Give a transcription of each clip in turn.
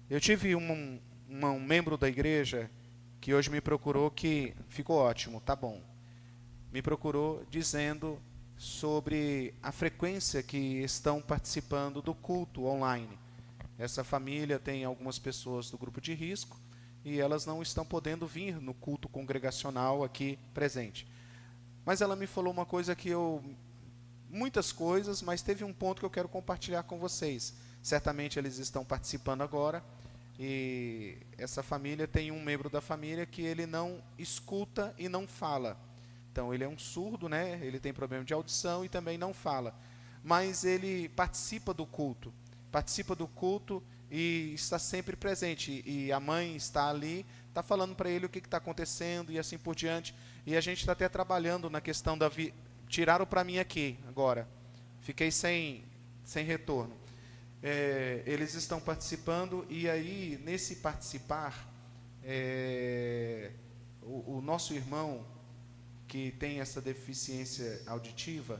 Eu tive um membro da igreja que hoje me procurou, que ficou ótimo, tá bom. Me procurou dizendo sobre a frequência que estão participando do culto online. Essa família tem algumas pessoas do grupo de risco e elas não estão podendo vir no culto congregacional aqui presente. Mas ela me falou uma coisa muitas coisas, mas teve um ponto que eu quero compartilhar com vocês. Certamente eles estão participando agora. E essa família tem um membro da família que ele não escuta e não fala. Então ele é um surdo, né? Ele tem problema de audição e também não fala. Mas ele participa do culto e está sempre presente. E a mãe está ali, está falando para ele o que está acontecendo e assim por diante. E a gente está até trabalhando na questão da tiraram para mim aqui agora. Fiquei sem retorno. Eles estão participando e aí, nesse participar, o nosso irmão que tem essa deficiência auditiva,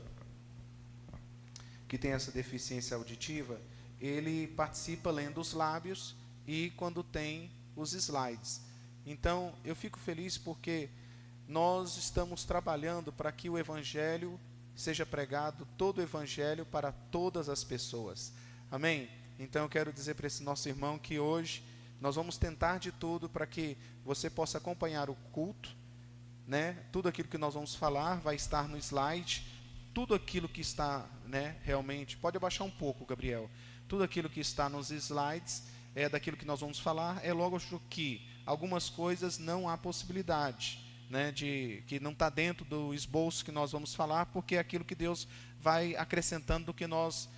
ele participa lendo os lábios e quando tem os slides. Então, eu fico feliz porque nós estamos trabalhando para que o Evangelho seja pregado, todo o Evangelho para todas as pessoas. Amém? Então eu quero dizer para esse nosso irmão que hoje nós vamos tentar de tudo para que você possa acompanhar o culto, né? Tudo aquilo que nós vamos falar vai estar no slide, tudo aquilo que está, né, realmente, pode abaixar um pouco, Gabriel, tudo aquilo que está nos slides é daquilo que nós vamos falar, é logo que algumas coisas não há possibilidade, né, que não está dentro do esboço que nós vamos falar, porque é aquilo que Deus vai acrescentando do que nós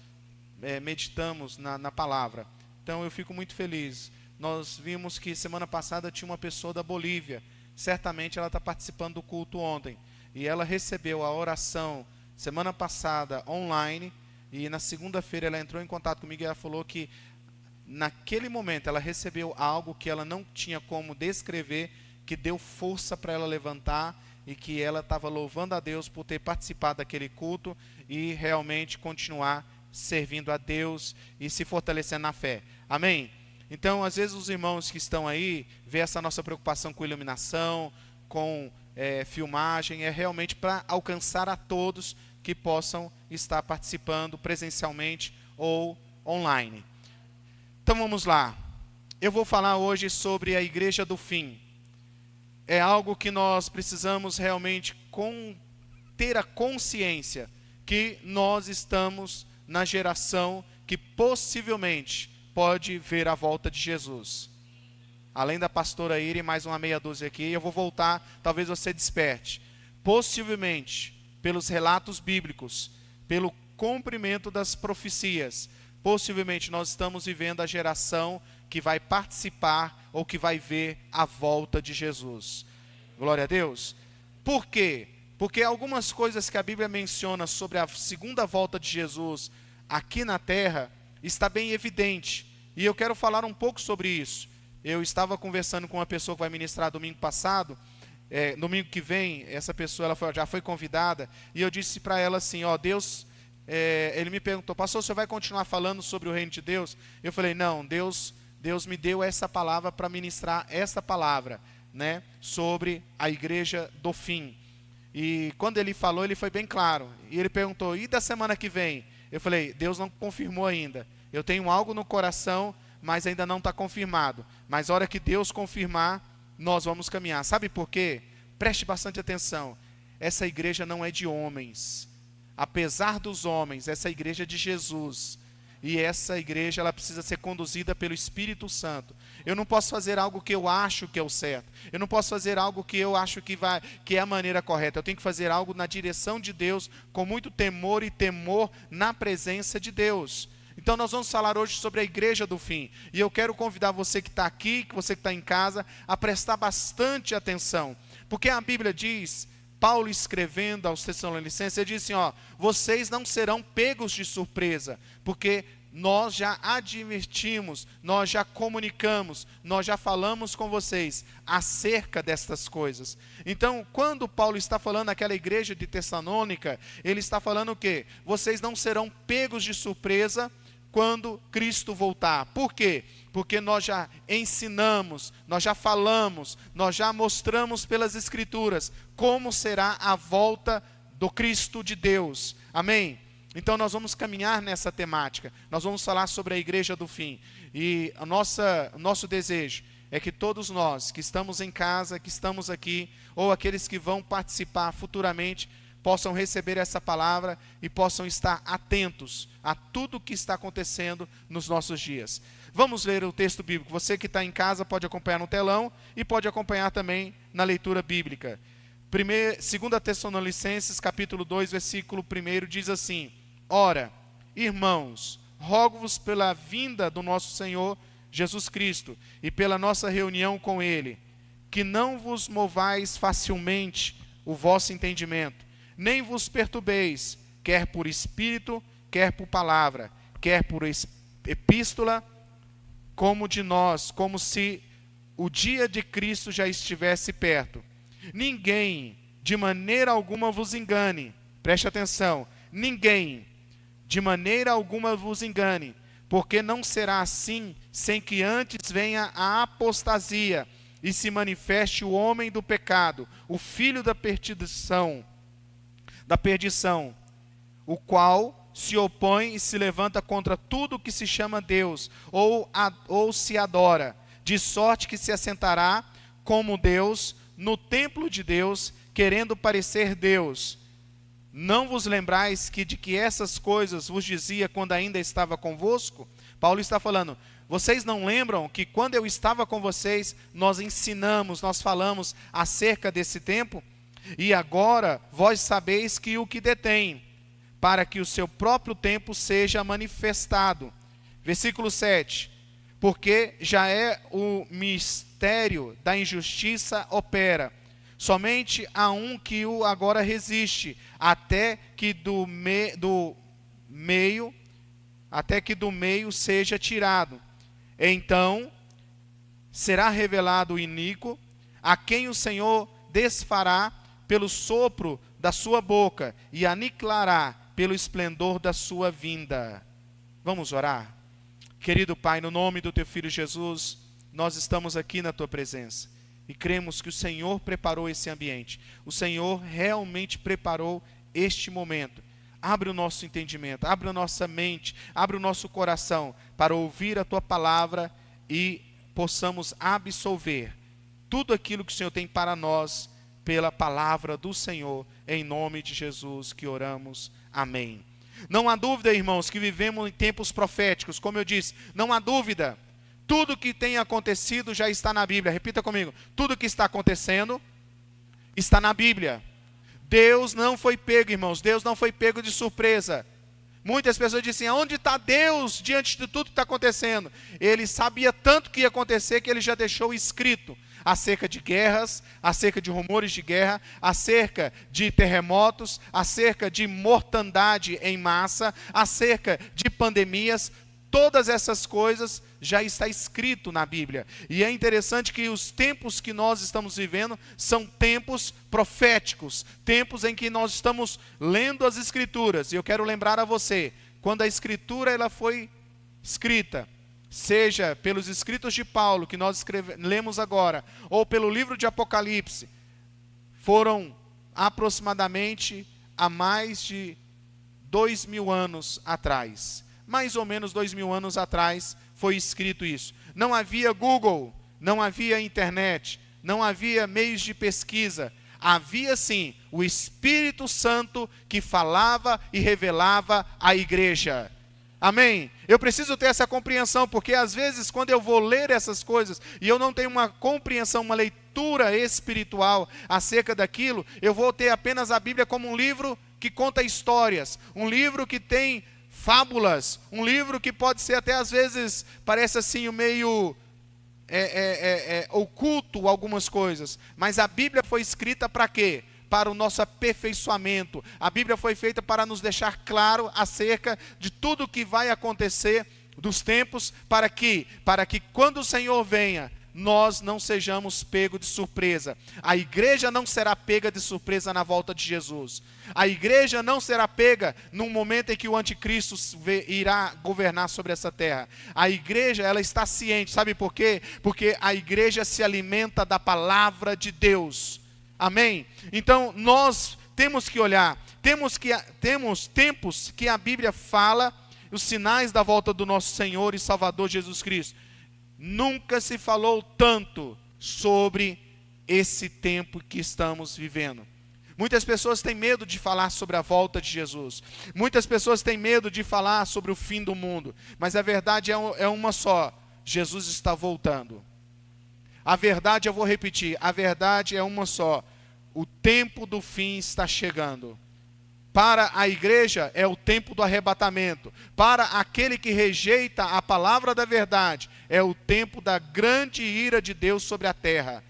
meditamos na palavra. Então eu fico muito feliz. Nós vimos que semana passada tinha uma pessoa da Bolívia, certamente ela está participando do culto ontem, e ela recebeu a oração semana passada online, e na segunda-feira ela entrou em contato comigo e ela falou que naquele momento ela recebeu algo que ela não tinha como descrever, que deu força para ela levantar, e que ela estava louvando a Deus por ter participado daquele culto e realmente continuar servindo a Deus e se fortalecendo na fé. Amém? Então, às vezes os irmãos que estão aí, vê essa nossa preocupação com iluminação, com filmagem, é realmente para alcançar a todos que possam estar participando presencialmente ou online. Então vamos lá. Eu vou falar hoje sobre a igreja do fim. É algo que nós precisamos realmente ter a consciência que nós estamos na geração que possivelmente pode ver a volta de Jesus. Além da pastora Iri, mais uma meia dúzia aqui, eu vou voltar, talvez você desperte. Possivelmente, pelos relatos bíblicos, pelo cumprimento das profecias, possivelmente nós estamos vivendo a geração que vai participar ou que vai ver a volta de Jesus. Glória a Deus. Por quê? Porque algumas coisas que a Bíblia menciona sobre a segunda volta de Jesus aqui na terra está bem evidente. E eu quero falar um pouco sobre isso. Eu estava conversando com uma pessoa que vai ministrar domingo passado. Domingo que vem, essa pessoa já foi convidada. E eu disse para ela assim, Deus... ele me perguntou, pastor, você vai continuar falando sobre o reino de Deus? Eu falei, não, Deus me deu essa palavra para ministrar essa palavra, né, sobre a igreja do fim. E quando ele falou, ele foi bem claro. E ele perguntou, e da semana que vem? Eu falei, Deus não confirmou ainda. Eu tenho algo no coração, mas ainda não está confirmado. Mas a hora que Deus confirmar, nós vamos caminhar. Sabe por quê? Preste bastante atenção. Essa igreja não é de homens. Apesar dos homens, essa igreja é de Jesus. E essa igreja, ela precisa ser conduzida pelo Espírito Santo. Eu não posso fazer algo que eu acho que é o certo. Eu não posso fazer algo que eu acho que é a maneira correta. Eu tenho que fazer algo na direção de Deus, com muito temor e temor na presença de Deus. Então nós vamos falar hoje sobre a igreja do fim. E eu quero convidar você que está aqui, você que está em casa, a prestar bastante atenção. Porque a Bíblia diz, Paulo escrevendo aos Tessalonicenses, ele diz assim, vocês não serão pegos de surpresa, porque nós já advertimos, nós já comunicamos, nós já falamos com vocês acerca destas coisas. Então, quando Paulo está falando àquela igreja de Tessalônica, ele está falando o quê? Vocês não serão pegos de surpresa quando Cristo voltar. Por quê? Porque nós já ensinamos, nós já falamos, nós já mostramos pelas Escrituras como será a volta do Cristo de Deus. Amém? Então nós vamos caminhar nessa temática. Nós vamos falar sobre a igreja do fim. E o nosso desejo é que todos nós que estamos em casa, que estamos aqui, ou aqueles que vão participar futuramente, possam receber essa palavra e possam estar atentos a tudo o que está acontecendo nos nossos dias. Vamos ler o texto bíblico. Você que está em casa pode acompanhar no telão e pode acompanhar também na leitura bíblica. 2 Tessalonicenses, capítulo 2, versículo 1, diz assim: Ora, irmãos, rogo-vos pela vinda do nosso Senhor Jesus Cristo e pela nossa reunião com Ele, que não vos movais facilmente o vosso entendimento, nem vos perturbeis, quer por espírito, quer por palavra, quer por epístola, como de nós, como se o dia de Cristo já estivesse perto. Ninguém, de maneira alguma, vos engane. Preste atenção. Ninguém, de maneira alguma, vos engane, porque não será assim, sem que antes venha a apostasia e se manifeste o homem do pecado, o filho da perdição, o qual se opõe e se levanta contra tudo que se chama Deus, ou se adora, de sorte que se assentará como Deus no templo de Deus, querendo parecer Deus. Não vos lembrais de que essas coisas vos dizia quando ainda estava convosco? Paulo está falando, vocês não lembram que quando eu estava com vocês, nós ensinamos, nós falamos acerca desse tempo? E agora vós sabeis que o que detém, para que o seu próprio tempo seja manifestado. Versículo 7. Porque já é o mistério da injustiça opera. Somente há um que o agora resiste, até que do meio seja tirado. Então será revelado o iníquo, a quem o Senhor desfará pelo sopro da sua boca e aniquilará pelo esplendor da sua vinda. Vamos orar? Querido Pai, no nome do Teu Filho Jesus, nós estamos aqui na Tua presença e cremos que o Senhor preparou esse ambiente. O Senhor realmente preparou este momento. Abre o nosso entendimento, abre a nossa mente, abre o nosso coração para ouvir a Tua palavra e possamos absolver tudo aquilo que o Senhor tem para nós pela palavra do Senhor, em nome de Jesus que oramos. Amém. Não há dúvida, irmãos, que vivemos em tempos proféticos. Como eu disse, não há dúvida. Tudo que tem acontecido já está na Bíblia. Repita comigo. Tudo que está acontecendo está na Bíblia. Deus não foi pego, irmãos. Deus não foi pego de surpresa. Muitas pessoas dizem, onde está Deus diante de tudo que está acontecendo? Ele sabia tanto que ia acontecer que ele já deixou escrito acerca de guerras, acerca de rumores de guerra, acerca de terremotos, acerca de mortandade em massa, acerca de pandemias. Todas essas coisas já está escrito na Bíblia. E é interessante que os tempos que nós estamos vivendo são tempos proféticos, tempos em que nós estamos lendo as Escrituras. E eu quero lembrar a você, quando a Escritura ela foi escrita, seja pelos escritos de Paulo, que nós lemos agora, ou pelo livro de Apocalipse, foram aproximadamente há mais de 2000 anos atrás. Mais ou menos 2000 anos atrás foi escrito isso. Não havia Google, não havia internet, não havia meios de pesquisa. Havia sim o Espírito Santo que falava e revelava à igreja. Amém? Eu preciso ter essa compreensão, porque às vezes quando eu vou ler essas coisas e eu não tenho uma compreensão, uma leitura espiritual acerca daquilo, eu vou ter apenas a Bíblia como um livro que conta histórias, um livro que tem fábulas, um livro que pode ser até às vezes, parece assim, meio oculto algumas coisas. Mas a Bíblia foi escrita para quê? Para o nosso aperfeiçoamento. A Bíblia foi feita para nos deixar claro acerca de tudo o que vai acontecer dos tempos, para que quando o Senhor venha, nós não sejamos pegos de surpresa. A igreja não será pega de surpresa na volta de Jesus. A igreja não será pega no momento em que o anticristo irá governar sobre essa terra. A igreja, ela está ciente, sabe por quê? Porque a igreja se alimenta da palavra de Deus. Amém? Então, nós temos que olhar, temos tempos que a Bíblia fala, os sinais da volta do nosso Senhor e Salvador Jesus Cristo. Nunca se falou tanto sobre esse tempo que estamos vivendo. Muitas pessoas têm medo de falar sobre a volta de Jesus. Muitas pessoas têm medo de falar sobre o fim do mundo. Mas a verdade é uma só: Jesus está voltando. A verdade, eu vou repetir, a verdade é uma só: o tempo do fim está chegando. Para a igreja é o tempo do arrebatamento. Para aquele que rejeita a palavra da verdade, é o tempo da grande ira de Deus sobre a terra.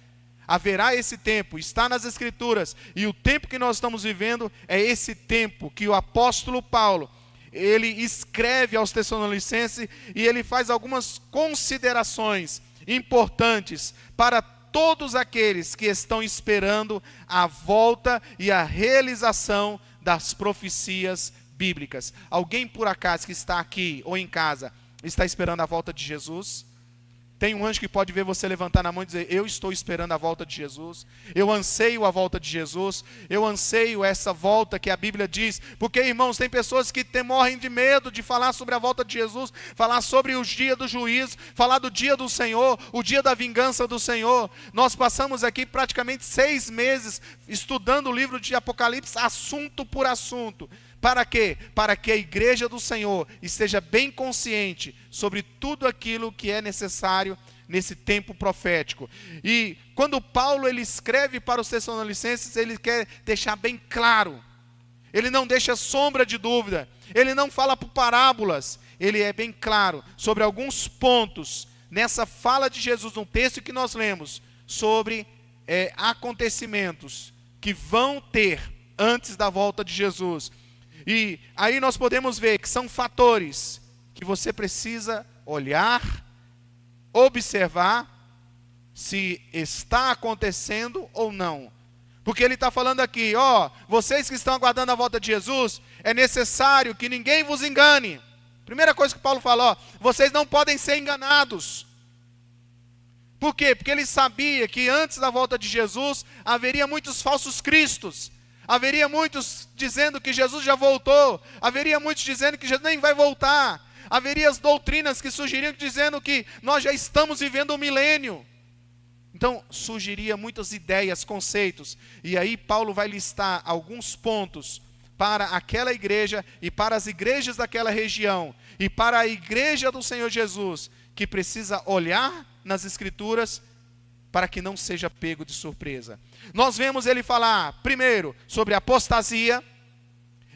Haverá esse tempo, está nas Escrituras, e o tempo que nós estamos vivendo é esse tempo que o apóstolo Paulo, ele escreve aos Tessalonicenses e ele faz algumas considerações importantes para todos aqueles que estão esperando a volta e a realização das profecias bíblicas. Alguém por acaso que está aqui ou em casa está esperando a volta de Jesus? Tem um anjo que pode ver você levantar na mão e dizer: eu estou esperando a volta de Jesus, eu anseio a volta de Jesus, eu anseio essa volta que a Bíblia diz. Porque, irmãos, tem pessoas que morrem de medo de falar sobre a volta de Jesus, falar sobre o dia do juízo, falar do dia do Senhor, o dia da vingança do Senhor. Nós passamos aqui praticamente 6 meses estudando o livro de Apocalipse, assunto por assunto. Para quê? Para que a igreja do Senhor esteja bem consciente sobre tudo aquilo que é necessário nesse tempo profético. E quando Paulo ele escreve para os Tessalonicenses, ele quer deixar bem claro. Ele não deixa sombra de dúvida. Ele não fala por parábolas. Ele é bem claro sobre alguns pontos nessa fala de Jesus, no texto que nós lemos, sobre acontecimentos que vão ter antes da volta de Jesus. E aí nós podemos ver que são fatores que você precisa olhar, observar se está acontecendo ou não. Porque ele está falando aqui, vocês que estão aguardando a volta de Jesus, é necessário que ninguém vos engane. Primeira coisa que Paulo fala, vocês não podem ser enganados. Por quê? Porque ele sabia que antes da volta de Jesus haveria muitos falsos cristos. Haveria muitos dizendo que Jesus já voltou. Haveria muitos dizendo que Jesus nem vai voltar. Haveria as doutrinas que surgiriam dizendo que nós já estamos vivendo um milênio. Então surgiria muitas ideias, conceitos. E aí Paulo vai listar alguns pontos para aquela igreja e para as igrejas daquela região. E para a igreja do Senhor Jesus, que precisa olhar nas Escrituras para que não seja pego de surpresa. Nós vemos ele falar, primeiro, sobre apostasia.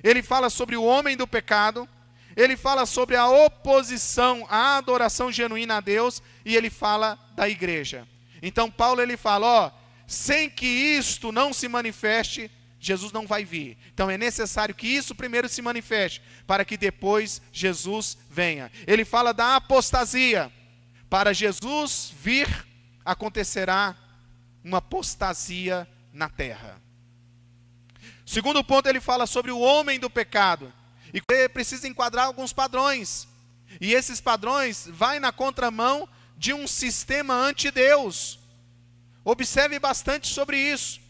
Ele fala sobre o homem do pecado. Ele fala sobre a oposição à adoração genuína a Deus. E ele fala da igreja. Então Paulo ele fala, sem que isto não se manifeste, Jesus não vai vir. Então é necessário que isso primeiro se manifeste, para que depois Jesus venha. Ele fala da apostasia. Para Jesus vir, acontecerá uma apostasia na terra. Segundo ponto, ele fala sobre o homem do pecado. E ele precisa enquadrar alguns padrões. E esses padrões vai na contramão de um sistema anti-Deus. Observe bastante sobre isso.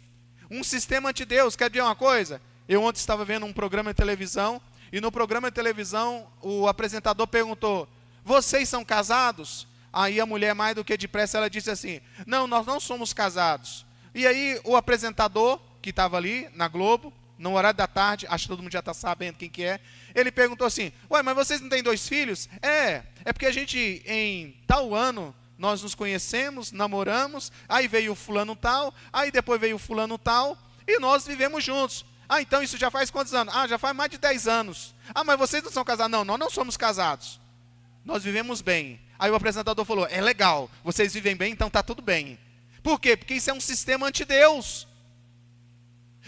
Um sistema anti-Deus. Quer dizer uma coisa? Eu ontem estava vendo um programa de televisão. E no programa de televisão, o apresentador perguntou: vocês são casados? Aí a mulher, mais do que depressa, ela disse assim: não, nós não somos casados. E aí o apresentador, que estava ali na Globo, no horário da tarde, acho que todo mundo já está sabendo quem que é, ele perguntou assim: mas vocês não têm 2 filhos? É porque a gente, em tal ano, nós nos conhecemos, namoramos, aí veio o fulano tal, aí depois veio o fulano tal, e nós vivemos juntos. Então isso já faz quantos anos? Já faz mais de 10 anos. Mas vocês não são casados? Não, nós não somos casados. Nós vivemos bem. Aí o apresentador falou: é legal, vocês vivem bem, então está tudo bem. Por quê? Porque isso é um sistema anti-Deus.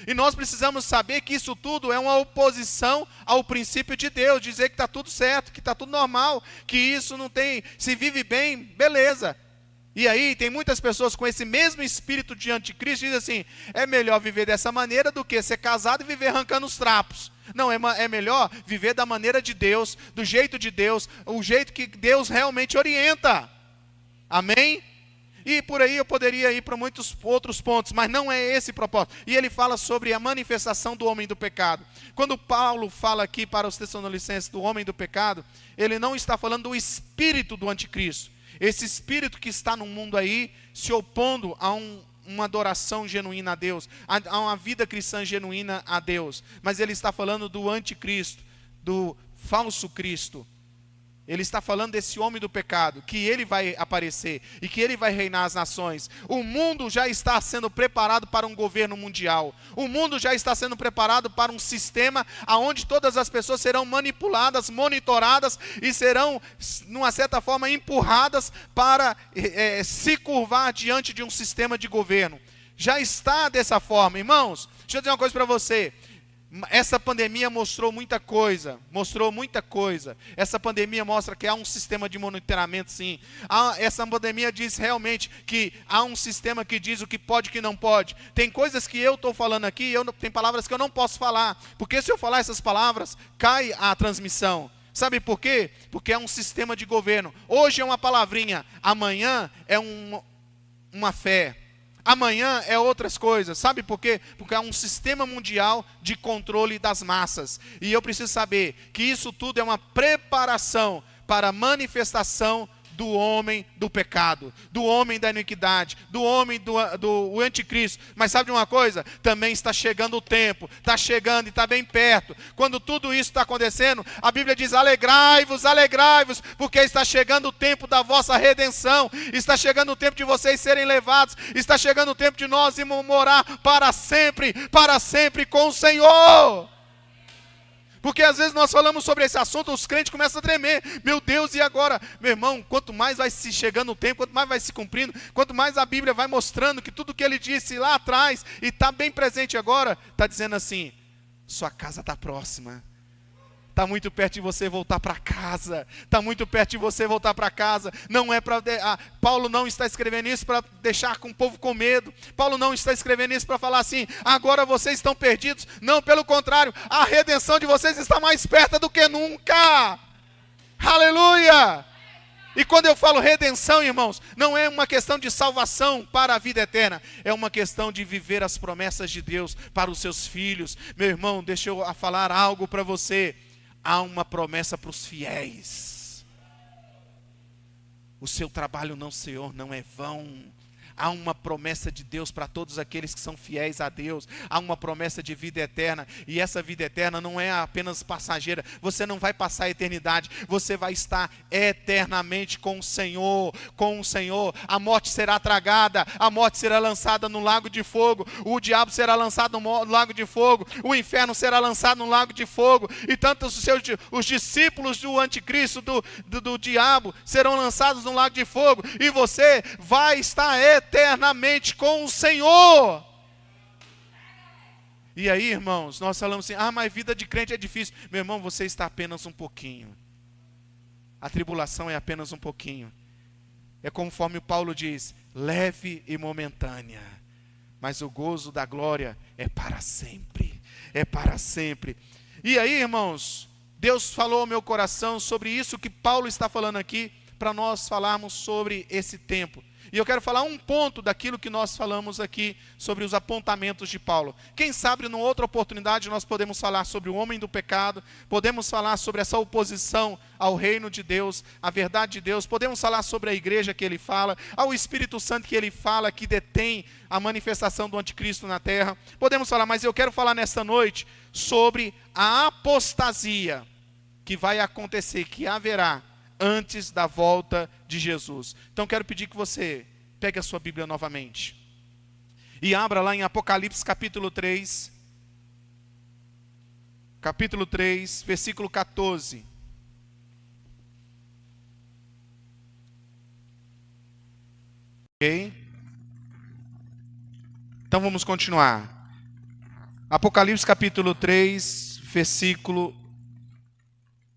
E nós precisamos saber que isso tudo é uma oposição ao princípio de Deus, dizer que está tudo certo, que está tudo normal, que isso não tem, se vive bem, beleza. E aí tem muitas pessoas com esse mesmo espírito de anticristo, dizem assim, é melhor viver dessa maneira do que ser casado e viver arrancando os trapos. Não, é melhor viver da maneira de Deus, do jeito de Deus, o jeito que Deus realmente orienta. Amém? E por aí eu poderia ir para muitos outros pontos, mas não é esse o propósito. E ele fala sobre a manifestação do homem do pecado. Quando Paulo fala aqui para os Tessalonicenses do homem do pecado, ele não está falando do espírito do anticristo. Esse espírito que está no mundo aí, se opondo a uma adoração genuína a Deus, a uma vida cristã genuína a Deus. Mas ele está falando do anticristo, do falso Cristo. Ele está falando desse homem do pecado, que ele vai aparecer e que ele vai reinar as nações. O mundo já está sendo preparado para um governo mundial. O mundo já está sendo preparado para um sistema onde todas as pessoas serão manipuladas, monitoradas e serão, numa certa forma, empurradas para se curvar diante de um sistema de governo. Já está dessa forma, irmãos. Deixa eu dizer uma coisa para você. Essa pandemia mostrou muita coisa. Essa pandemia mostra que há um sistema de monitoramento, sim. Essa pandemia diz realmente que há um sistema que diz o que pode e o que não pode. Tem coisas que eu estou falando aqui, tem palavras que eu não posso falar, porque se eu falar essas palavras, cai a transmissão. Sabe por quê? Porque é um sistema de governo. Hoje é uma palavrinha, amanhã é uma fé. Amanhã é outras coisas, sabe por quê? Porque é um sistema mundial de controle das massas. E eu preciso saber que isso tudo é uma preparação para a manifestação do homem do pecado, do homem da iniquidade, do homem do anticristo. Mas sabe de uma coisa? Também está chegando o tempo, está chegando e está bem perto. Quando tudo isso está acontecendo, a Bíblia diz, alegrai-vos, alegrai-vos, porque está chegando o tempo da vossa redenção, está chegando o tempo de vocês serem levados, está chegando o tempo de nós irmos morar para sempre com o Senhor. Porque às vezes nós falamos sobre esse assunto, os crentes começam a tremer. Meu Deus, e agora? Meu irmão, quanto mais vai se chegando o tempo, quanto mais vai se cumprindo, quanto mais a Bíblia vai mostrando que tudo que ele disse lá atrás, e está bem presente agora, está dizendo assim, sua casa está próxima. Está muito perto de você voltar para casa. Está muito perto de você voltar para casa. Não é para... Paulo não está escrevendo isso para deixar o povo com medo. Paulo não está escrevendo isso para falar assim, agora vocês estão perdidos. Não, pelo contrário, a redenção de vocês está mais perto do que nunca. Aleluia! E quando eu falo redenção, irmãos, não é uma questão de salvação para a vida eterna. É uma questão de viver as promessas de Deus para os seus filhos. Meu irmão, deixa eu falar algo para você. Há uma promessa para os fiéis. O seu trabalho no Senhor não é vão. Há uma promessa de Deus para todos aqueles que são fiéis a Deus. Há uma promessa de vida eterna. E essa vida eterna não é apenas passageira. Você não vai passar a eternidade. Você vai estar eternamente com o Senhor. Com o Senhor. A morte será tragada. A morte será lançada no lago de fogo. O diabo será lançado no lago de fogo. O inferno será lançado no lago de fogo. E tanto os discípulos do anticristo, do diabo, serão lançados no lago de fogo. E você vai estar eternamente com o Senhor. E aí, irmãos, nós falamos assim, mas vida de crente é difícil. Meu irmão, você está apenas um pouquinho. A tribulação é apenas um pouquinho. É conforme Paulo diz, leve e momentânea. Mas o gozo da glória é para sempre. É para sempre. E aí, irmãos, Deus falou ao meu coração sobre isso que Paulo está falando aqui, para nós falarmos sobre esse tempo. E eu quero falar um ponto daquilo que nós falamos aqui sobre os apontamentos de Paulo. Quem sabe, numa outra oportunidade, nós podemos falar sobre o homem do pecado, podemos falar sobre essa oposição ao reino de Deus, à verdade de Deus, podemos falar sobre a igreja que ele fala, ao Espírito Santo que ele fala, que detém a manifestação do anticristo na terra. Podemos falar, mas eu quero falar nesta noite sobre a apostasia que vai acontecer, que haverá antes da volta de Jesus. Então quero pedir que você pegue a sua Bíblia novamente e abra lá em Apocalipse capítulo 3, versículo 14. Ok? Então vamos continuar. Apocalipse capítulo 3, versículo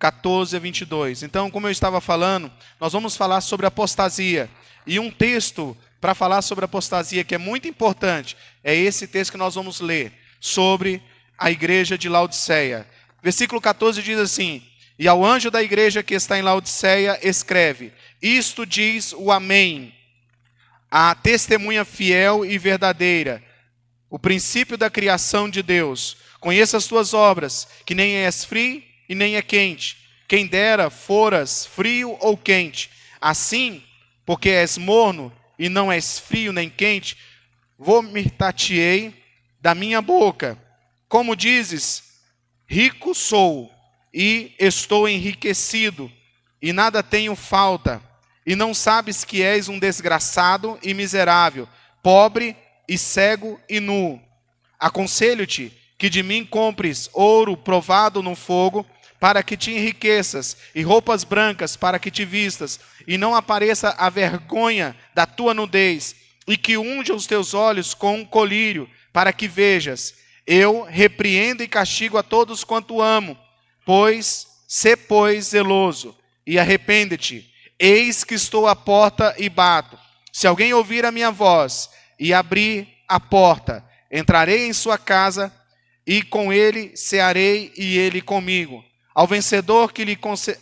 14 a 22. Então, como eu estava falando, nós vamos falar sobre apostasia. E um texto para falar sobre apostasia que é muito importante é esse texto que nós vamos ler sobre a igreja de Laodiceia. Versículo 14 diz assim: e ao anjo da igreja que está em Laodiceia escreve: isto diz o Amém, a testemunha fiel e verdadeira, o princípio da criação de Deus. Conheça as tuas obras, que nem és frio e nem é quente. Quem dera foras frio ou quente. Assim, porque és morno e não és frio nem quente, vomitar-te-ei da minha boca. Como dizes, rico sou e estou enriquecido, e nada tenho falta, e não sabes que és um desgraçado e miserável, pobre e cego e nu. Aconselho-te que de mim compres ouro provado no fogo, para que te enriqueças, e roupas brancas para que te vistas, e não apareça a vergonha da tua nudez, e que unja os teus olhos com um colírio, para que vejas. Eu repreendo e castigo a todos quanto amo, sê, pois, zeloso, e arrepende-te. Eis que estou à porta e bato. Se alguém ouvir a minha voz e abrir a porta, entrarei em sua casa, e com ele cearei e ele comigo. Ao vencedor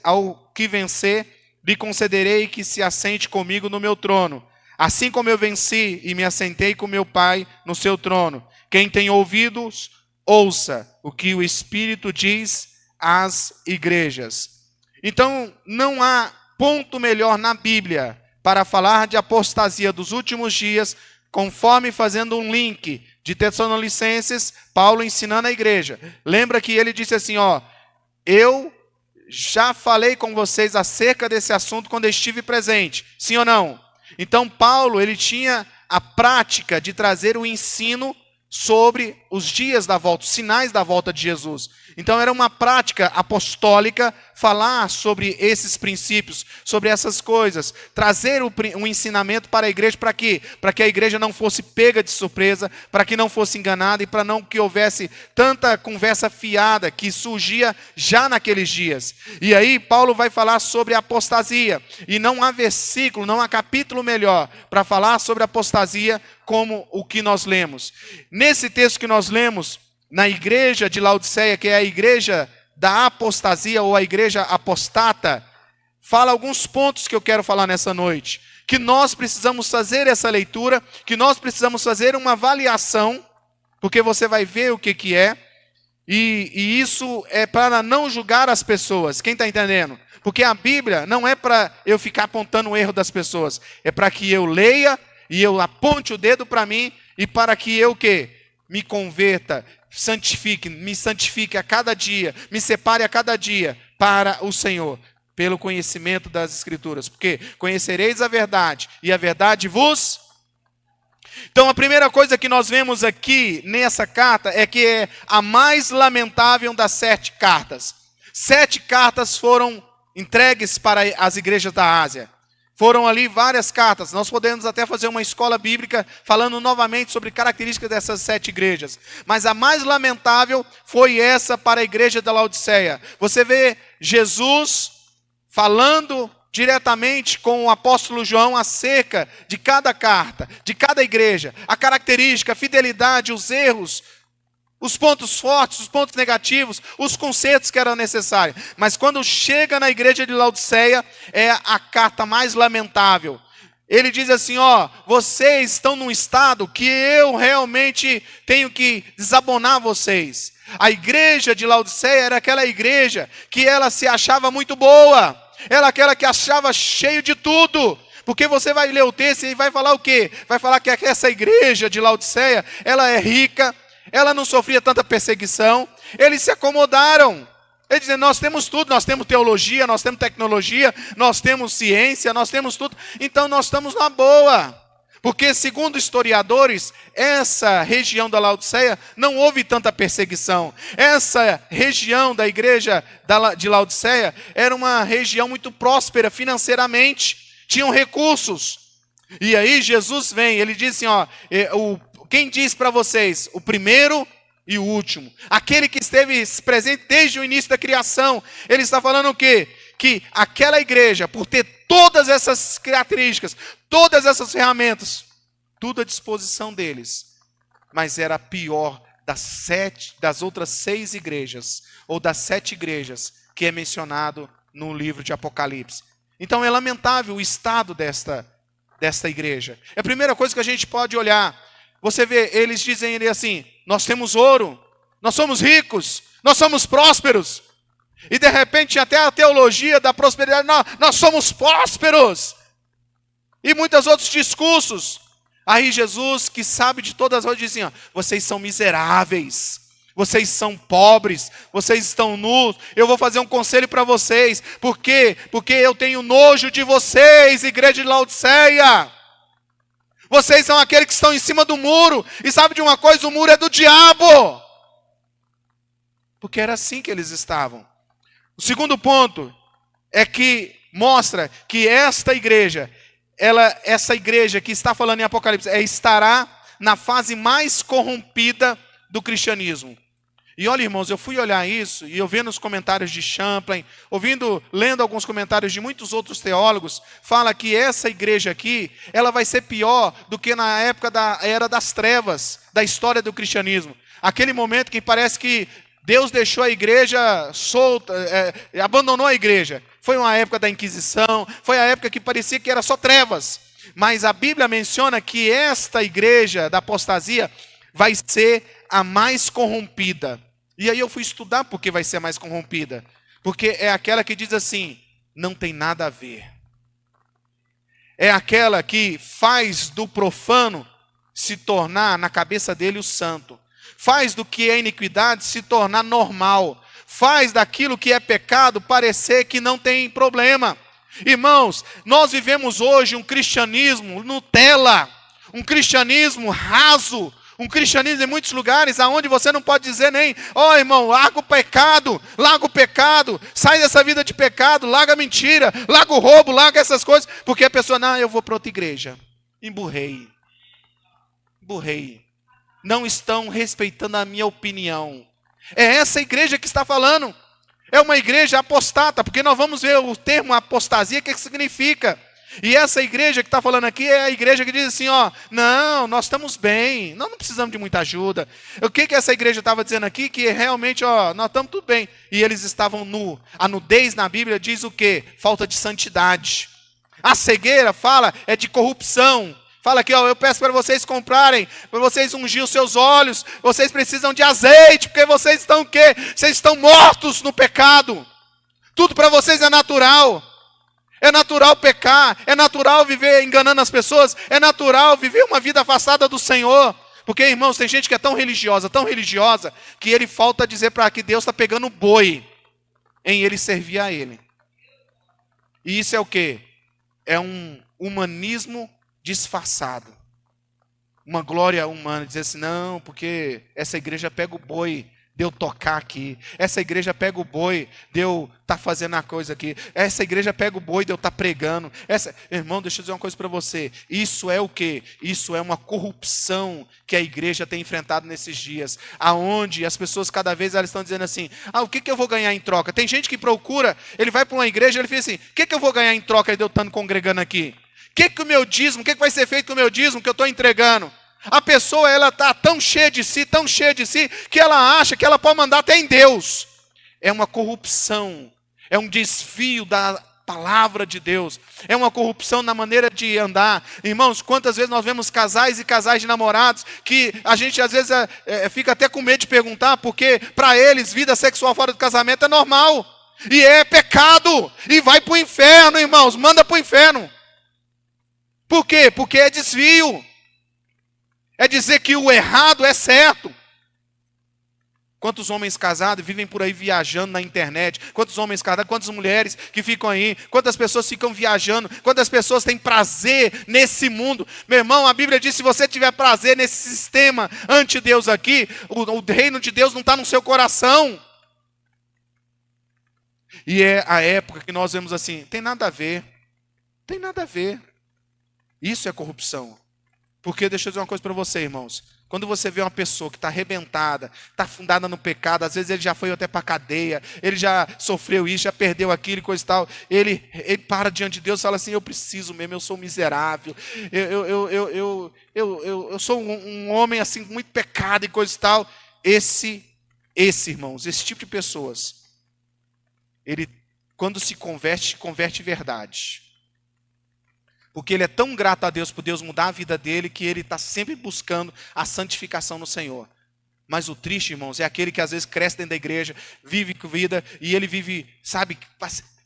ao que vencer, lhe concederei que se assente comigo no meu trono, assim como eu venci e me assentei com meu Pai no seu trono. Quem tem ouvidos, ouça o que o Espírito diz às igrejas. Então, não há ponto melhor na Bíblia para falar de apostasia dos últimos dias, conforme fazendo um link de Tessalonicenses, Paulo ensinando a igreja. Lembra que ele disse assim, eu já falei com vocês acerca desse assunto quando eu estive presente, sim ou não? Então Paulo, ele tinha a prática de trazer o ensino sobre os dias da volta, os sinais da volta de Jesus. Então era uma prática apostólica falar sobre esses princípios, sobre essas coisas, trazer um ensinamento para a igreja, para quê? Para que a igreja não fosse pega de surpresa, para que não fosse enganada e para não que houvesse tanta conversa fiada que surgia já naqueles dias. E aí Paulo vai falar sobre a apostasia, e não há versículo, não há capítulo melhor para falar sobre a apostasia como o que nós lemos. Nesse texto que nós lemos, na igreja de Laodiceia, que é a igreja da apostasia ou a igreja apostata, fala alguns pontos que eu quero falar nessa noite. Que nós precisamos fazer essa leitura, que nós precisamos fazer uma avaliação, porque você vai ver o que é, e isso é para não julgar as pessoas. Quem está entendendo? Porque a Bíblia não é para eu ficar apontando o erro das pessoas, é para que eu leia e eu aponte o dedo para mim, e para que eu me converta, me santifique a cada dia, me separe a cada dia para o Senhor, pelo conhecimento das Escrituras. Porque conhecereis a verdade, e a verdade vos... Então a primeira coisa que nós vemos aqui nessa carta é que é a mais lamentável das 7 cartas. 7 cartas foram entregues para as igrejas da Ásia. Foram ali várias cartas. Nós podemos até fazer uma escola bíblica falando novamente sobre características dessas 7 igrejas. Mas a mais lamentável foi essa para a igreja da Laodiceia. Você vê Jesus falando diretamente com o apóstolo João acerca de cada carta, de cada igreja, a característica, a fidelidade, os erros, os pontos fortes, os pontos negativos, os consertos que eram necessários. Mas quando chega na igreja de Laodiceia, é a carta mais lamentável. Ele diz assim, vocês estão num estado que eu realmente tenho que desabonar vocês. A igreja de Laodiceia era aquela igreja que ela se achava muito boa. Era aquela que achava cheio de tudo. Porque você vai ler o texto e vai falar o quê? Vai falar que essa igreja de Laodiceia, ela é rica, ela não sofria tanta perseguição, eles se acomodaram. Eles dizem, nós temos tudo, nós temos teologia, nós temos tecnologia, nós temos ciência, nós temos tudo, então nós estamos na boa. Porque, segundo historiadores, essa região da Laodiceia não houve tanta perseguição. Essa região da igreja de Laodiceia era uma região muito próspera financeiramente, tinham recursos. E aí Jesus vem, ele diz assim, quem diz para vocês, o primeiro e o último. Aquele que esteve presente desde o início da criação. Ele está falando o quê? Que aquela igreja, por ter todas essas características, todas essas ferramentas, tudo à disposição deles, mas era a pior das outras 6 igrejas, ou das 7 igrejas, que é mencionado no livro de Apocalipse. Então é lamentável o estado desta igreja. É a primeira coisa que a gente pode olhar. Você vê, eles dizem assim, nós temos ouro, nós somos ricos, nós somos prósperos. E de repente até a teologia da prosperidade, nós somos prósperos. E muitos outros discursos. Aí Jesus, que sabe de todas as coisas, diz assim, ó, vocês são miseráveis, vocês são pobres, vocês estão nus. Eu vou fazer um conselho para vocês. Por quê? Porque eu tenho nojo de vocês, igreja de Laodiceia. Vocês são aqueles que estão em cima do muro. E sabe de uma coisa? O muro é do diabo. Porque era assim que eles estavam. O segundo ponto é que mostra que essa igreja que está falando em Apocalipse, estará na fase mais corrompida do cristianismo. E olha, irmãos, eu fui olhar isso, e eu vendo os comentários de Champlain, lendo alguns comentários de muitos outros teólogos, fala que essa igreja aqui, ela vai ser pior do que na época da Era das Trevas, da história do cristianismo. Aquele momento que parece que Deus deixou a igreja solta, abandonou a igreja. Foi uma época da Inquisição, foi a época que parecia que era só trevas. Mas a Bíblia menciona que esta igreja da apostasia vai ser a mais corrompida. E aí eu fui estudar por que vai ser a mais corrompida. Porque é aquela que diz assim, não tem nada a ver. É aquela que faz do profano se tornar na cabeça dele o santo. Faz do que é iniquidade se tornar normal. Faz daquilo que é pecado parecer que não tem problema. Irmãos, nós vivemos hoje um cristianismo Nutella, um cristianismo raso, um cristianismo em muitos lugares onde você não pode dizer nem, irmão, larga o pecado, sai dessa vida de pecado, larga a mentira, larga o roubo, larga essas coisas, porque a pessoa, eu vou para outra igreja. Emburrei. Não estão respeitando a minha opinião. É essa igreja que está falando. É uma igreja apostata, porque nós vamos ver o termo apostasia, o que significa. E essa igreja que está falando aqui é a igreja que diz assim, não, nós estamos bem, nós não precisamos de muita ajuda. O que essa igreja estava dizendo aqui? Que realmente, nós estamos tudo bem. E eles estavam nus. A nudez na Bíblia diz o quê? Falta de santidade. A cegueira é de corrupção. Fala aqui, eu peço para vocês comprarem, para vocês ungir os seus olhos, vocês precisam de azeite, porque vocês estão o quê? Vocês estão mortos no pecado. Tudo para vocês é natural. É natural pecar, é natural viver enganando as pessoas, é natural viver uma vida afastada do Senhor. Porque, irmãos, tem gente que é tão religiosa, que ele falta dizer para que Deus está pegando boi em ele servir a Ele. E isso é o quê? É um humanismo disfarçado. Uma glória humana, dizer assim, não, porque essa igreja pega o boi de eu tocar aqui. Essa igreja pega o boi de eu estar fazendo a coisa aqui. Essa igreja pega o boi de eu estar pregando. Irmão, deixa eu dizer uma coisa para você. Isso é o quê? Isso é uma corrupção que a igreja tem enfrentado nesses dias. Aonde as pessoas cada vez elas estão dizendo assim, o que eu vou ganhar em troca? Tem gente que procura, ele vai para uma igreja, ele fica assim, o que eu vou ganhar em troca de eu estar congregando aqui? O meu dízimo, o que vai ser feito com o meu dízimo que eu estou entregando? A pessoa, ela está tão cheia de si, que ela acha que ela pode mandar até em Deus. É uma corrupção, é um desvio da palavra de Deus, é uma corrupção na maneira de andar. Irmãos, quantas vezes nós vemos casais e casais de namorados, que a gente às vezes fica até com medo de perguntar, porque para eles, vida sexual fora do casamento é normal, e é pecado, e vai para o inferno, irmãos, manda para o inferno. Por quê? Porque é desvio. É dizer que o errado é certo. Quantos homens casados vivem por aí viajando na internet? Quantos homens casados, quantas mulheres que ficam aí? Quantas pessoas ficam viajando? Quantas pessoas têm prazer nesse mundo? Meu irmão, a Bíblia diz, se você tiver prazer nesse sistema ante-Deus aqui, o reino de Deus não está no seu coração. E é a época que nós vemos assim, tem nada a ver. Isso é corrupção. Porque deixa eu dizer uma coisa para você, irmãos. Quando você vê uma pessoa que está arrebentada, está afundada no pecado, às vezes ele já foi até para a cadeia, ele já sofreu isso, já perdeu aquilo e coisa e tal. Ele para diante de Deus e fala assim, eu preciso mesmo, eu sou miserável. Eu sou um homem assim, com muito pecado e coisa e tal. Irmãos, esse tipo de pessoas, ele, quando se converte em verdade. Porque ele é tão grato a Deus por Deus mudar a vida dele, que ele está sempre buscando a santificação no Senhor. Mas o triste, irmãos, é aquele que às vezes cresce dentro da igreja, vive com vida, e ele vive, sabe,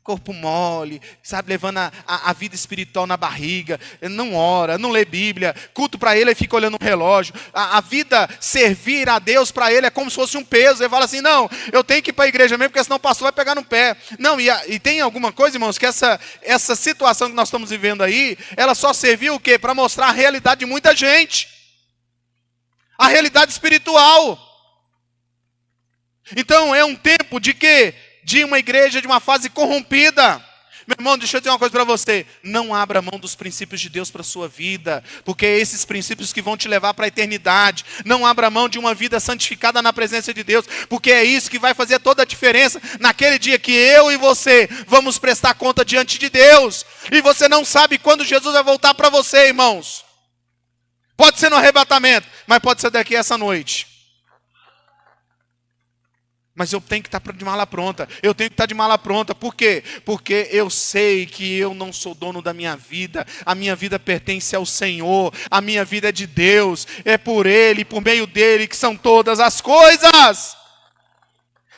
corpo mole, sabe, levando a vida espiritual na barriga, ele não ora, não lê Bíblia, culto para ele fica olhando o relógio, a vida servir a Deus para ele é como se fosse um peso, ele fala assim, não, eu tenho que ir para a igreja mesmo, porque senão o pastor vai pegar no pé. Não, e tem alguma coisa, irmãos, que essa situação que nós estamos vivendo aí, ela só serviu o quê? Para mostrar a realidade de muita gente, a realidade espiritual. Então é um tempo de quê? De uma igreja de uma fase corrompida. Meu irmão, deixa eu dizer uma coisa para você. Não abra mão dos princípios de Deus para a sua vida, porque é esses princípios que vão te levar para a eternidade. Não abra mão de uma vida santificada na presença de Deus, porque é isso que vai fazer toda a diferença naquele dia que eu e você vamos prestar conta diante de Deus. E você não sabe quando Jesus vai voltar para você, irmãos. Pode ser no arrebatamento, mas pode ser daqui essa noite. Mas eu tenho que estar de mala pronta. Eu tenho que estar de mala pronta. Por quê? Porque eu sei que eu não sou dono da minha vida. A minha vida pertence ao Senhor. A minha vida é de Deus. É por Ele, por meio dEle que são todas as coisas.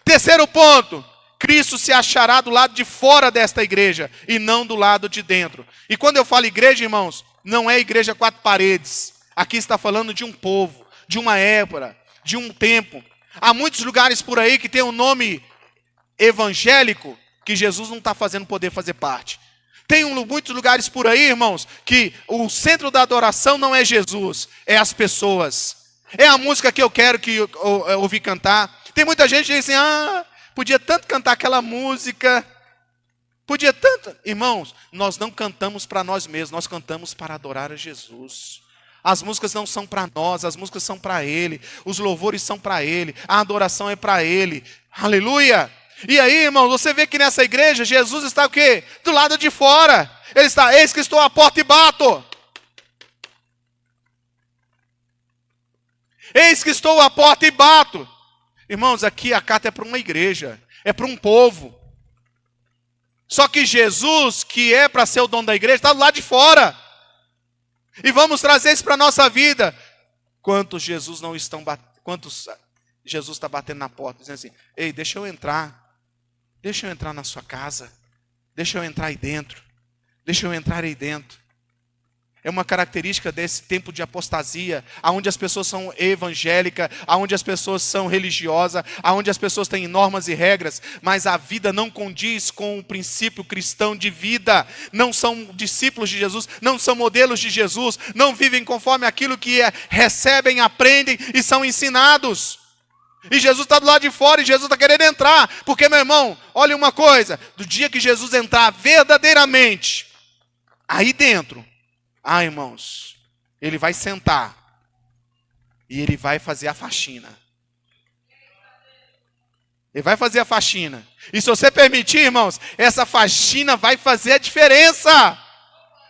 Terceiro ponto. Cristo se achará do lado de fora desta igreja e não do lado de dentro. E quando eu falo igreja, irmãos, não é igreja quatro paredes. Aqui está falando de um povo, de uma época, de um tempo. Há muitos lugares por aí que tem um nome evangélico que Jesus não está fazendo poder fazer parte. Tem muitos lugares por aí, irmãos, que o centro da adoração não é Jesus, é as pessoas. É a música que eu quero ouvir cantar. Tem muita gente que diz assim, podia tanto cantar aquela música, podia tanto. Irmãos, nós não cantamos para nós mesmos, nós cantamos para adorar a Jesus. As músicas não são para nós, as músicas são para Ele. Os louvores são para Ele. A adoração é para Ele. Aleluia! E aí, irmão, você vê que nessa igreja, Jesus está o quê? Do lado de fora. Ele está, eis que estou à porta e bato. Eis que estou à porta e bato. Irmãos, aqui a carta é para uma igreja. É para um povo. Só que Jesus, que é para ser o dono da igreja, está do lado de fora. E vamos trazer isso para a nossa vida. Quantos Jesus está batendo na porta, dizendo assim, ei, deixa eu entrar na sua casa, deixa eu entrar aí dentro, É uma característica desse tempo de apostasia, onde as pessoas são evangélicas, onde as pessoas são religiosas, onde as pessoas têm normas e regras, mas a vida não condiz com o princípio cristão de vida. Não são discípulos de Jesus, não são modelos de Jesus, não vivem conforme aquilo que recebem, aprendem e são ensinados. E Jesus está do lado de fora e Jesus está querendo entrar. Porque, meu irmão, olha uma coisa, do dia que Jesus entrar verdadeiramente, aí dentro, irmãos, Ele vai sentar e Ele vai fazer a faxina. Ele vai fazer a faxina. E se você permitir, irmãos, essa faxina vai fazer a diferença.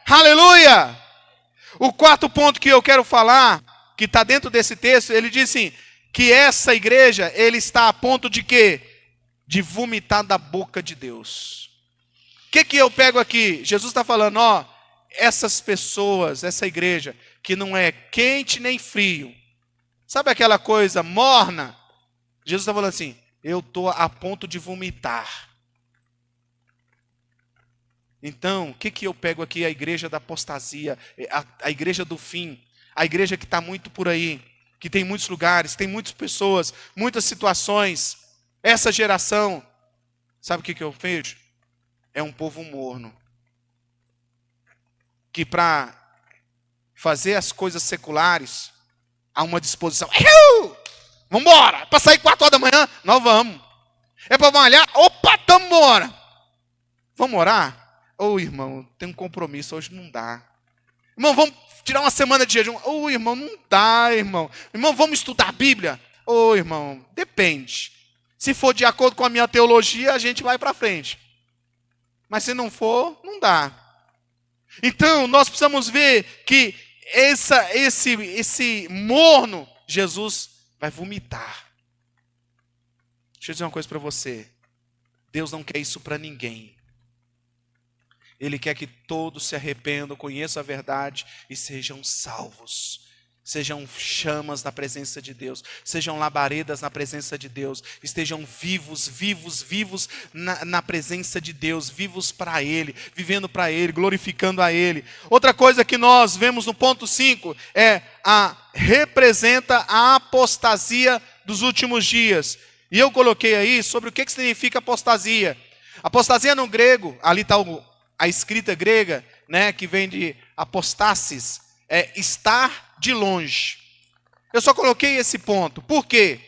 Aleluia! O quarto ponto que eu quero falar, que está dentro desse texto, ele diz assim, que essa igreja, ele está a ponto de quê? De vomitar da boca de Deus. O que eu pego aqui? Jesus está falando, essas pessoas, essa igreja, que não é quente nem frio, sabe aquela coisa morna? Jesus está falando assim, eu estou a ponto de vomitar. Então, o que eu pego aqui? A igreja da apostasia, a igreja do fim, a igreja que está muito por aí, que tem muitos lugares, tem muitas pessoas, muitas situações. Essa geração, sabe o que eu vejo? É um povo morno. Que para fazer as coisas seculares, há uma disposição. Vamos embora! Para sair 4 horas da manhã? Nós vamos. É para malhar? Opa, estamos embora. Vamos orar? Irmão, tem um compromisso, hoje não dá. Irmão, vamos tirar uma semana de jejum. Ô, irmão, não dá, irmão. Irmão, vamos estudar a Bíblia? Ô, irmão, depende. Se for de acordo com a minha teologia, a gente vai para frente. Mas se não for, não dá. Então, nós precisamos ver que esse morno, Jesus vai vomitar. Deixa eu dizer uma coisa para você. Deus não quer isso para ninguém. Ele quer que todos se arrependam, conheçam a verdade e sejam salvos. Sejam chamas na presença de Deus. Sejam labaredas na presença de Deus. Estejam vivos na presença de Deus. Vivos para Ele, vivendo para Ele, glorificando a Ele. Outra coisa que nós vemos no ponto 5 representa a apostasia dos últimos dias. E eu coloquei aí sobre o que significa apostasia. Apostasia no grego, ali está a escrita grega, né, que vem de apostasis, é estar de longe. Eu só coloquei esse ponto. Por quê?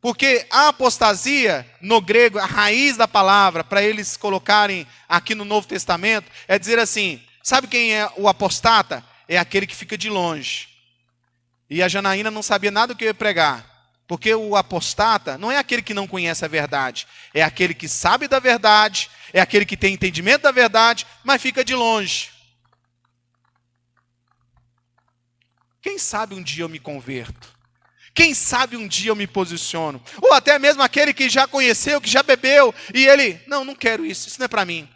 Porque a apostasia, no grego, a raiz da palavra, para eles colocarem aqui no Novo Testamento, é dizer assim, sabe quem é o apostata? É aquele que fica de longe. E a Janaína não sabia nada do que eu ia pregar. Porque o apostata não é aquele que não conhece a verdade. É aquele que sabe da verdade, é aquele que tem entendimento da verdade, mas fica de longe. Quem sabe um dia eu me converto? Quem sabe um dia eu me posiciono? Ou até mesmo aquele que já conheceu, que já bebeu, e ele, não quero isso não é para mim.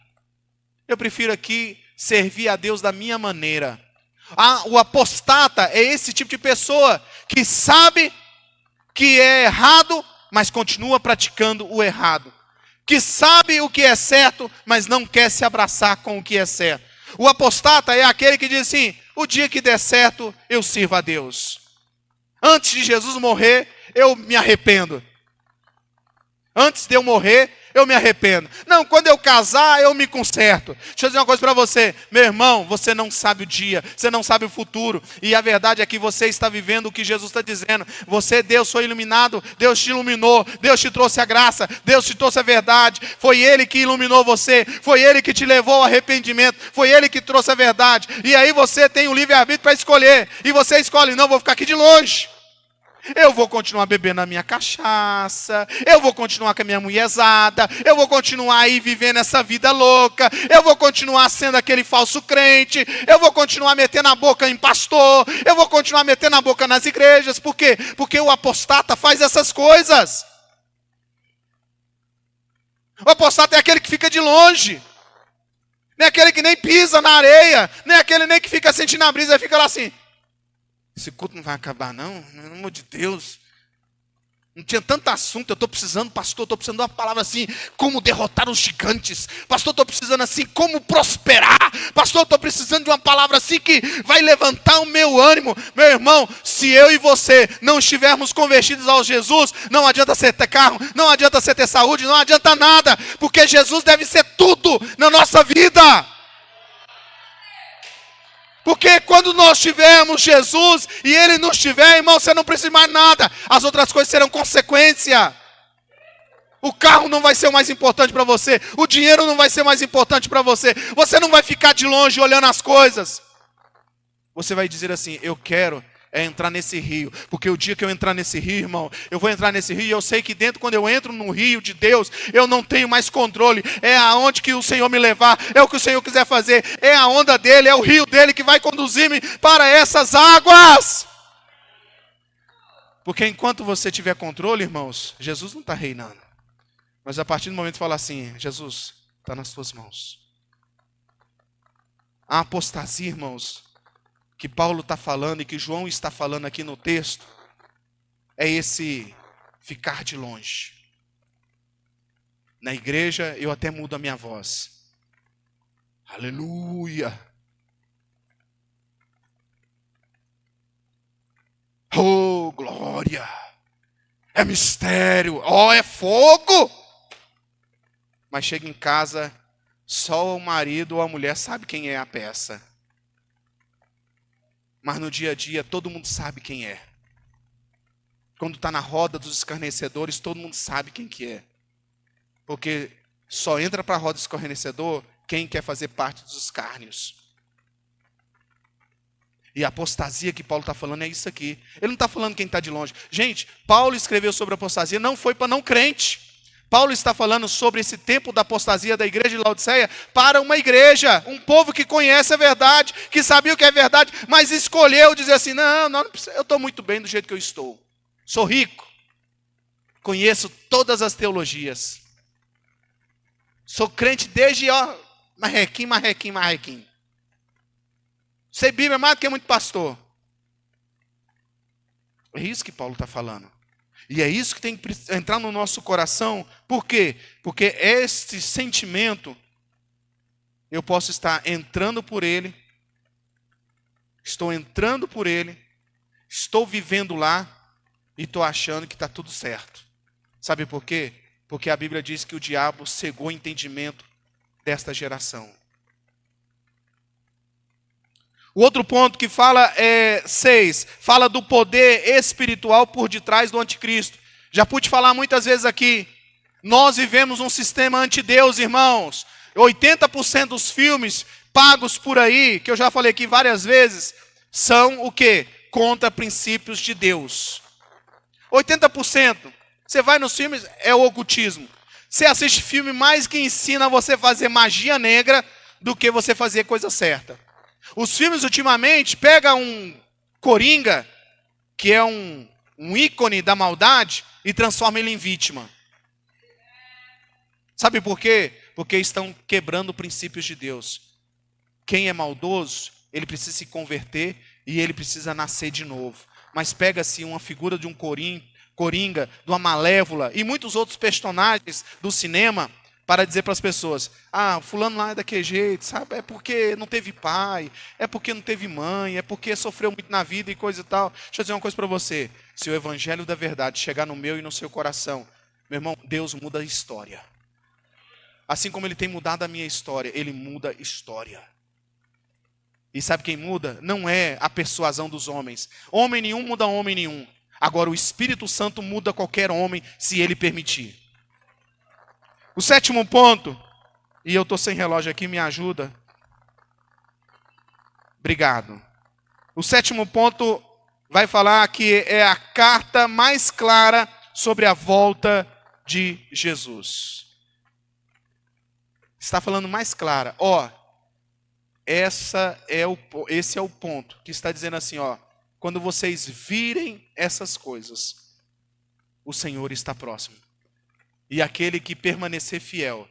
Eu prefiro aqui servir a Deus da minha maneira. O apostata é esse tipo de pessoa que sabe que é errado, mas continua praticando o errado. Que sabe o que é certo, mas não quer se abraçar com o que é certo. O apostata é aquele que diz assim, o dia que der certo, eu sirvo a Deus. Antes de Jesus morrer, eu me arrependo. Antes de eu morrer, eu me arrependo. Não, quando eu casar, eu me conserto. Deixa eu dizer uma coisa para você. Meu irmão, você não sabe o dia, você não sabe o futuro. E a verdade é que você está vivendo o que Jesus está dizendo. Você, Deus, foi iluminado, Deus te iluminou, Deus te trouxe a graça, Deus te trouxe a verdade. Foi Ele que iluminou você, foi Ele que te levou ao arrependimento, foi Ele que trouxe a verdade. E aí você tem o livre-arbítrio para escolher. E você escolhe, não, vou ficar aqui de longe. Eu vou continuar bebendo a minha cachaça, eu vou continuar com a minha mulherzada, eu vou continuar aí vivendo essa vida louca, eu vou continuar sendo aquele falso crente, eu vou continuar metendo a boca em pastor, eu vou continuar metendo a boca nas igrejas. Por quê? Porque o apostata faz essas coisas. O apostata é aquele que fica de longe, não é aquele que nem pisa na areia, não é aquele nem que fica sentindo a brisa e fica lá assim. Esse culto não vai acabar não, pelo amor de Deus. Não tinha tanto assunto, eu estou precisando, pastor, estou precisando de uma palavra assim, como derrotar os gigantes. Pastor, estou precisando assim, como prosperar. Pastor, estou precisando de uma palavra assim que vai levantar o meu ânimo. Meu irmão, se eu e você não estivermos convertidos ao Jesus, não adianta você ter carro, não adianta você ter saúde, não adianta nada. Porque Jesus deve ser tudo na nossa vida. Porque quando nós tivermos Jesus e Ele nos tiver, irmão, você não precisa mais nada. As outras coisas serão consequência. O carro não vai ser o mais importante para você. O dinheiro não vai ser mais importante para você. Você não vai ficar de longe olhando as coisas. Você vai dizer assim, eu quero entrar nesse rio. Porque o dia que eu entrar nesse rio, irmão, eu vou entrar nesse rio e eu sei que dentro, quando eu entro no rio de Deus, eu não tenho mais controle. É aonde que o Senhor me levar, é o que o Senhor quiser fazer. É a onda dele, é o rio dele que vai conduzir-me para essas águas. Porque enquanto você tiver controle, irmãos, Jesus não está reinando. Mas a partir do momento que fala assim, Jesus, está nas tuas mãos. A apostasia, irmãos, que Paulo está falando e que João está falando aqui no texto, é esse ficar de longe. Na igreja eu até mudo a minha voz. Aleluia! Oh, glória! É mistério, oh, é fogo! Mas chega em casa, só o marido ou a mulher sabe quem é a peça. Mas no dia a dia todo mundo sabe quem é. Quando está na roda dos escarnecedores, todo mundo sabe quem que é. Porque só entra para a roda do escarnecedor quem quer fazer parte dos escárnios. E a apostasia que Paulo está falando é isso aqui. Ele não está falando quem está de longe. Gente, Paulo escreveu sobre apostasia, não foi para não crente. Paulo está falando sobre esse tempo da apostasia da igreja de Laodiceia para uma igreja, um povo que conhece a verdade, que sabia o que é verdade, mas escolheu dizer assim, não precisa, eu estou muito bem do jeito que eu estou. Sou rico, conheço todas as teologias. Sou crente desde, marrequim. Sei Bíblia mais do que muito pastor. É isso que Paulo está falando. E é isso que tem que entrar no nosso coração. Por quê? Porque este sentimento, eu posso estar entrando por ele, estou vivendo lá, e estou achando que está tudo certo. Sabe por quê? Porque a Bíblia diz que o diabo cegou o entendimento desta geração. O outro ponto que fala é 6, fala do poder espiritual por detrás do anticristo. Já pude falar muitas vezes aqui, nós vivemos um sistema antideus, irmãos. 80% dos filmes pagos por aí, que eu já falei aqui várias vezes, são o quê? Contra princípios de Deus. 80%. Você vai nos filmes, é o ocultismo. Você assiste filme mais que ensina você a fazer magia negra do que você fazer coisa certa. Os filmes ultimamente pegam um coringa, que é um ícone da maldade, e transformam ele em vítima. Sabe por quê? Porque estão quebrando princípios de Deus. Quem é maldoso, ele precisa se converter e ele precisa nascer de novo. Mas pega-se uma figura de um coringa, de uma malévola e muitos outros personagens do cinema, para dizer para as pessoas, fulano lá é daquele jeito, sabe? É porque não teve pai, é porque não teve mãe, é porque sofreu muito na vida e coisa e tal. Deixa eu dizer uma coisa para você, se o evangelho da verdade chegar no meu e no seu coração, meu irmão, Deus muda a história. Assim como Ele tem mudado a minha história, Ele muda a história. E sabe quem muda? Não é a persuasão dos homens. Homem nenhum muda homem nenhum. Agora o Espírito Santo muda qualquer homem, se Ele permitir. O 7º ponto, e eu estou sem relógio aqui, me ajuda. Obrigado. O 7º ponto vai falar que é a carta mais clara sobre a volta de Jesus. Está falando mais clara. Esse é o ponto que está dizendo assim, quando vocês virem essas coisas, o Senhor está próximo. E aquele que permanecer fiel,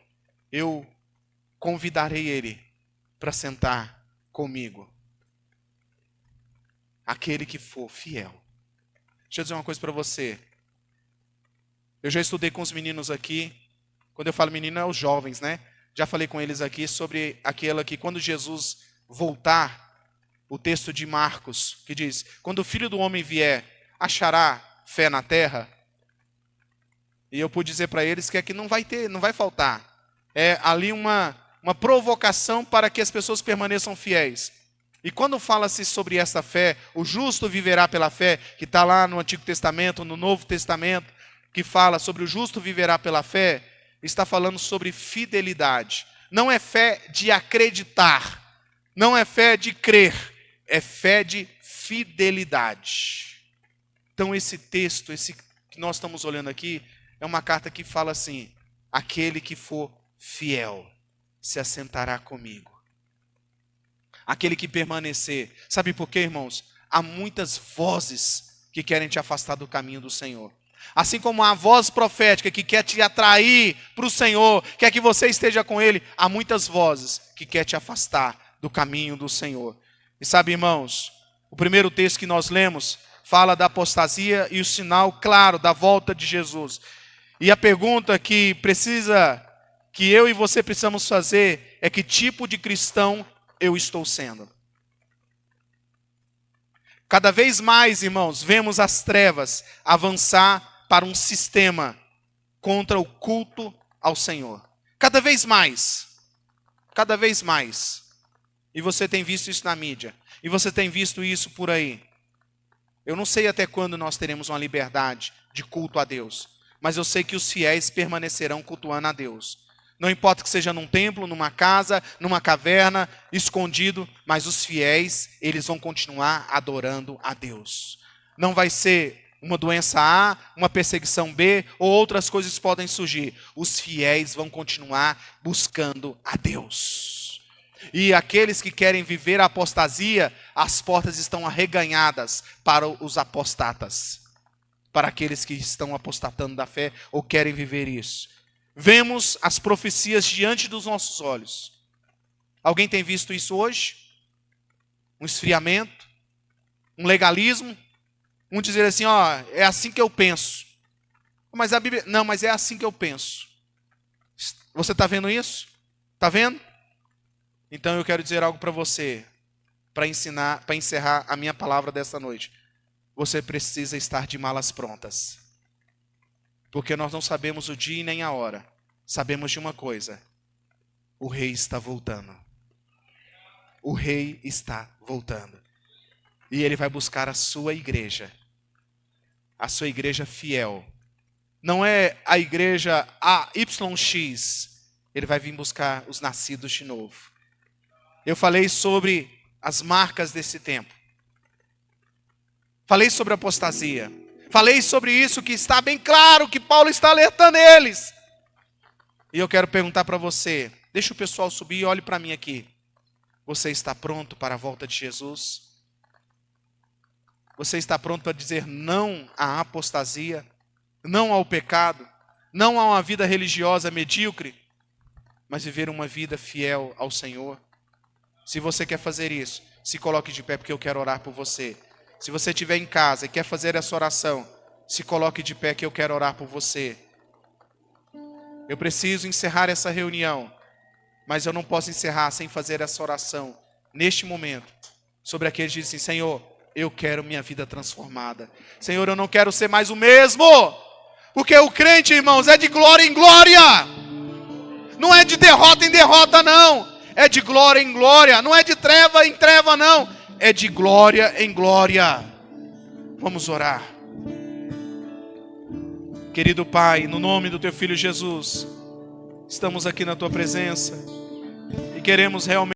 eu convidarei ele para sentar comigo. Aquele que for fiel. Deixa eu dizer uma coisa para você. Eu já estudei com os meninos aqui. Quando eu falo menino, é os jovens, né? Já falei com eles aqui sobre aquela que quando Jesus voltar, o texto de Marcos, que diz, quando o Filho do Homem vier, achará fé na terra? E eu pude dizer para eles que aqui não vai faltar. É ali uma provocação para que as pessoas permaneçam fiéis. E quando fala-se sobre essa fé, o justo viverá pela fé, que está lá no Antigo Testamento, no Novo Testamento, que fala sobre o justo viverá pela fé, está falando sobre fidelidade. Não é fé de acreditar, não é fé de crer, é fé de fidelidade. Então esse texto, esse que nós estamos olhando aqui, é uma carta que fala assim, aquele que for fiel se assentará comigo. Aquele que permanecer. Sabe por quê, irmãos? Há muitas vozes que querem te afastar do caminho do Senhor. Assim como há a voz profética que quer te atrair para o Senhor, quer que você esteja com Ele, há muitas vozes que quer te afastar do caminho do Senhor. E sabe, irmãos, o primeiro texto que nós lemos fala da apostasia e o sinal claro da volta de Jesus. E a pergunta que eu e você precisamos fazer é que tipo de cristão eu estou sendo? Cada vez mais, irmãos, vemos as trevas avançar para um sistema contra o culto ao Senhor. Cada vez mais. Cada vez mais. E você tem visto isso na mídia. E você tem visto isso por aí. Eu não sei até quando nós teremos uma liberdade de culto a Deus. Mas eu sei que os fiéis permanecerão cultuando a Deus. Não importa que seja num templo, numa casa, numa caverna, escondido, mas os fiéis, eles vão continuar adorando a Deus. Não vai ser uma doença A, uma perseguição B, ou outras coisas podem surgir. Os fiéis vão continuar buscando a Deus. E aqueles que querem viver a apostasia, as portas estão arreganhadas para os apostatas. Para aqueles que estão apostatando da fé ou querem viver isso. Vemos as profecias diante dos nossos olhos. Alguém tem visto isso hoje? Um esfriamento? Um legalismo? Um dizer assim, ó, é assim que eu penso. Mas a Bíblia, não, mas é assim que eu penso. Você está vendo isso? Está vendo? Então eu quero dizer algo para você, para encerrar a minha palavra desta noite. Você precisa estar de malas prontas. Porque nós não sabemos o dia e nem a hora. Sabemos de uma coisa. O rei está voltando. O rei está voltando. E ele vai buscar a sua igreja. A sua igreja fiel. Não é a igreja AYX. Ele vai vir buscar os nascidos de novo. Eu falei sobre as marcas desse tempo. Falei sobre a apostasia. Falei sobre isso que está bem claro, que Paulo está alertando eles. E eu quero perguntar para você, deixa o pessoal subir e olhe para mim aqui. Você está pronto para a volta de Jesus? Você está pronto para dizer não à apostasia? Não ao pecado? Não a uma vida religiosa medíocre? Mas viver uma vida fiel ao Senhor? Se você quer fazer isso, se coloque de pé porque eu quero orar por você. Se você estiver em casa e quer fazer essa oração, se coloque de pé que eu quero orar por você. Eu preciso encerrar essa reunião, mas eu não posso encerrar sem fazer essa oração, neste momento, sobre aqueles que dizem, Senhor, eu quero minha vida transformada. Senhor, eu não quero ser mais o mesmo, porque o crente, irmãos, é de glória em glória. Não é de derrota em derrota, não. É de glória em glória, não é de treva em treva, não. É de glória em glória. Vamos orar. Querido Pai, no nome do Teu Filho Jesus, estamos aqui na Tua presença e queremos realmente